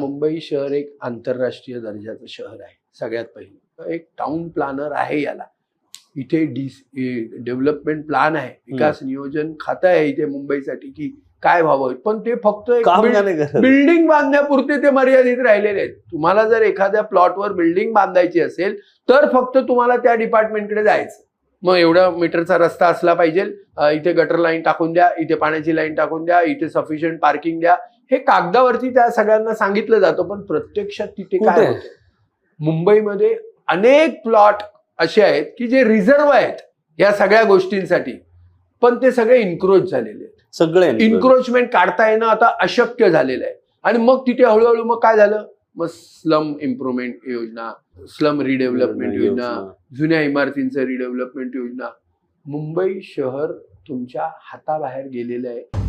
मुंबई शहर एक आंतरराष्ट्रीय दर्जाचं शहर आहे. सगळ्यात पहिलं एक टाउन प्लॅनर आहे. याला इथे डेव्हलपमेंट प्लॅन आहे, विकास नियोजन खातं आहे इथे मुंबईसाठी की काय व्हावं. पण ते फक्त बिल्डिंग बांधण्यापुरते ते मर्यादित राहिलेले आहेत. तुम्हाला जर एखाद्या प्लॉटवर बिल्डिंग बांधायची असेल तर फक्त तुम्हाला त्या डिपार्टमेंटकडे जायचं. मग एवढा मीटरचा रस्ता असला पाहिजे, इथे गटर लाईन टाकून द्या, इथे पाण्याची लाईन टाकून द्या, इथे सफिशियंट पार्किंग द्या. हे कागदावरती त्या सगळ्यांना सांगितलं जातं, पण प्रत्यक्षात तिथे काय होतं. मुंबईमध्ये अनेक प्लॉट असे आहेत की जे रिझर्व आहेत या सगळ्या गोष्टींसाठी, पण ते सगळे इन्क्रोच झालेले आहेत. सगळे इन्क्रोचमेंट काढता येणं आता अशक्य झालेलं आहे. आणि मग तिथे हळूहळू मग काय झालं, मग स्लम इम्प्रुव्हमेंट योजना, स्लम रिडेव्हलपमेंट योजना, जुन्या इमारतींचं रिडेव्हलपमेंट योजना. मुंबई शहर तुमच्या हाताबाहेर गेलेलं आहे.